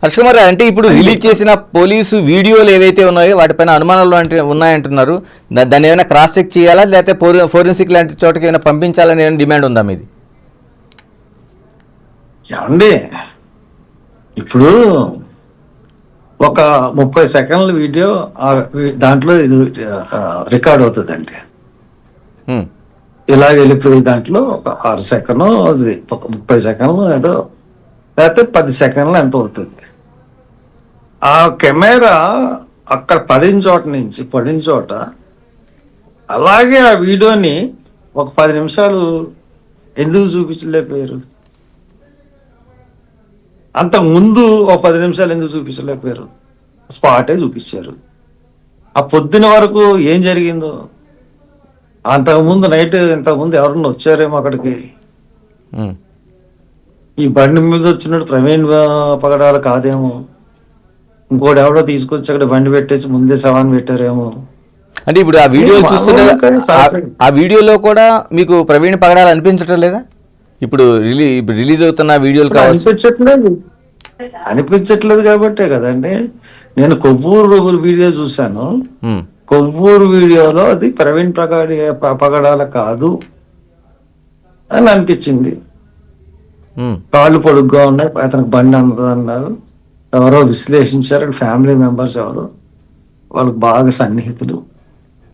హర్ష్ కుమార్ గారు, అంటే ఇప్పుడు రిలీజ్ చేసిన పోలీసు వీడియోలు ఏవైతే ఉన్నాయో వాటిపైన అనుమానాలు ఉన్నాయంటున్నారు. దాన్ని ఏమైనా క్రాస్ చెక్ చేయాలా, లేకపోతే ఫోరెన్సిక్ లాంటి చోటకి ఏమైనా పంపించాలని ఏమైనా డిమాండ్ ఉందా మీది? ఏమండి, ఇప్పుడు ఒక 30 సెకండ్ల వీడియో దాంట్లో ఇది రికార్డ్ అవుతుందండి. ఇలా వెళ్ళిపోయి దాంట్లో ఒక 6 సెకండ్, అది ఒక 30 సెకండ్లు ఏదో, లేకపోతే 10 సెకండ్లు ఎంత అవుతుంది. ఆ కెమెరా అక్కడ పడిన చోట అలాగే ఆ వీడియోని ఒక 10 నిమిషాలు ఎందుకు చూపించలేకపోయారు? అంతకు ముందు ఒక 10 నిమిషాలు ఎందుకు చూపించలేకపోయారు? స్పాటే చూపించారు. ఆ పొద్దున వరకు ఏం జరిగిందో, అంతకుముందు నైట్ ఇంతకుముందు ఎవరన్నా వచ్చారేమో అక్కడికి. ఈ బండి మీద వచ్చినట్టు ప్రవీణ్ పగడాల కాదేమో, ఇంకోటి ఎవడో తీసుకొచ్చి అక్కడ బండి పెట్టేసి ముందే శవాన్ని పెట్టారేమో. అంటే ఇప్పుడు ఆ వీడియో చూస్తుంటే ఆ వీడియోలో కూడా మీకు ప్రవీణ్ పగడాలు అనిపించటం లేదా? ఇప్పుడు రిలీజ్ అవుతున్న వీడియోలు అనిపించట్లేదు కాబట్టే కదండి. నేను కొవ్వూరు వీడియో చూశాను. కొవ్వూరు వీడియోలో అది ప్రవీణ్ పగడాల కాదు అని అనిపించింది. కాళ్ళు పొడుగ్గా ఉన్నాయి, అతనికి బండి అన్నారు. ఎవరో విశ్లేషించారు, ఫ్యామిలీ మెంబర్స్ ఎవరు, వాళ్ళకి బాగా సన్నిహితులు.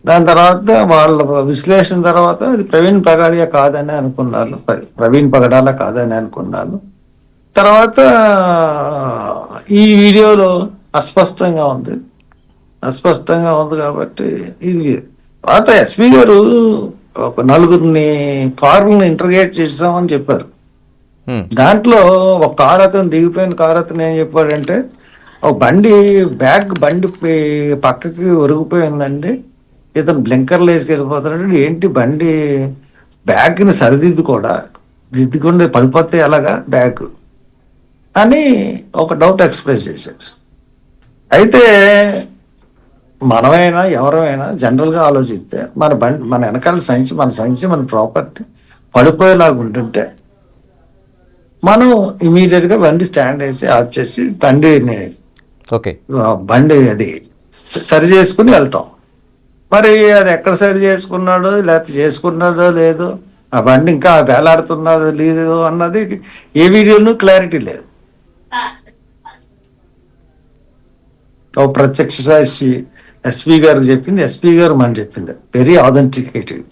దాని తర్వాత వాళ్ళ విశ్లేషణ తర్వాత అది ప్రవీణ్ పగడాల కాదని అనుకున్నాను. తర్వాత ఈ వీడియోలో అస్పష్టంగా ఉంది కాబట్టి ఇది తర్వాత ఎస్పీ గారు ఒక 4 కార్లను ఇంటర్గేట్ చేసామని చెప్పారు. దాంట్లో ఒక కారు అతను దిగిపోయిన కారు అతను ఏం చెప్పాడంటే, ఒక బండి పక్కకి ఒరిగిపోయిందండి, ఇతను బ్లింకర్లు వేసుకెళ్ళిపోతున్నాడు, ఏంటి బండి బ్యాగ్ని దిద్దుకుండా పడిపోతే ఎలాగా బ్యాగ్ అని ఒక డౌట్ ఎక్స్ప్రెస్ చేశారు. అయితే మనమైనా ఎవరైనా జనరల్గా ఆలోచిస్తే మన వెనకాల మన ప్రాపర్టీ పడిపోయేలాగా ఉంటుంటే మనం ఇమీడియట్గా బండి స్టాండ్ వేసి ఆఫ్ చేసి బండి అది సరి చేసుకుని వెళ్తాం. మరి అది ఎక్కడ సరి చేసుకున్నాడో లేదో, ఆ బండి ఇంకా వేలాడుతున్నదో లేదో అన్నది ఏ వీడియోను క్లారిటీ లేదు. ఒక ప్రత్యక్ష సాక్షి ఎస్పీ గారు చెప్పింది, ఎస్పీ గారు మనం చెప్పింది వెరీ ఆథెంటికేటెడ్.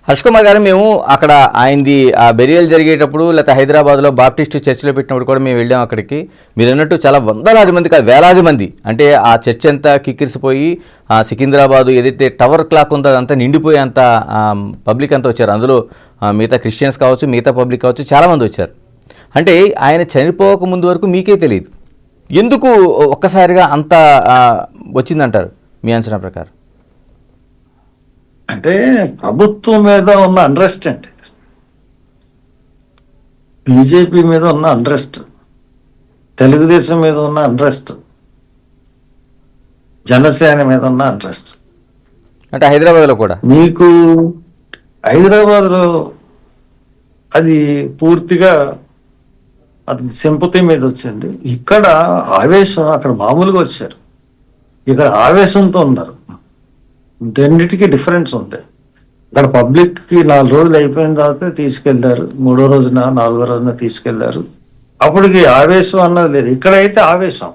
హర్ష్ కుమార్ గారు, మేము అక్కడ ఆయనది ఆ బెరియల్ జరిగేటప్పుడు, లేకపోతే హైదరాబాద్లో బాప్టిస్ట్ చర్చిలో పెట్టినప్పుడు కూడా మేము వెళ్ళాం అక్కడికి. మీరు అన్నట్టు చాలా వందలాది మంది కాదు, వేలాది మంది, అంటే ఆ చర్చ్ అంతా కిక్కిరిసిపోయి ఆ సికింద్రాబాదు ఏదైతే టవర్ క్లాక్ ఉందో అదంతా నిండిపోయి అంత పబ్లిక్ అంతా వచ్చారు. అందులో మిగతా క్రిస్టియన్స్ కావచ్చు, మిగతా పబ్లిక్ కావచ్చు, చాలామంది వచ్చారు. అంటే ఆయన చనిపోక ముందు వరకు మీకే తెలియదు, ఎందుకు ఒక్కసారిగా అంత వచ్చిందంటారు మీ అంచనా ప్రకారం? అంటే ప్రభుత్వం మీద ఉన్న అండ్రెస్ట్ అండి, బీజేపీ మీద ఉన్న అండ్రెస్ట్, తెలుగుదేశం మీద ఉన్న అండ్రెస్ట్, జనసేన మీద ఉన్న అండ్రెస్ట్. అంటే హైదరాబాద్లో కూడా మీకు హైదరాబాద్లో అది పూర్తిగా అది సింపతి మీద వచ్చింది. ఇక్కడ ఆవేశం, అక్కడ మామూలుగా వచ్చారు, ఇక్కడ ఆవేశంతో ఉన్నారు. రెండింటికి డిఫరెన్స్ ఉంది. ఇక్కడ పబ్లిక్కి 4 రోజులు అయిపోయిన తర్వాత తీసుకెళ్లారు, 3వ రోజున 4వ రోజున తీసుకెళ్లారు, అప్పటికి ఆవేశం అన్నది లేదు. ఇక్కడైతే ఆవేశం.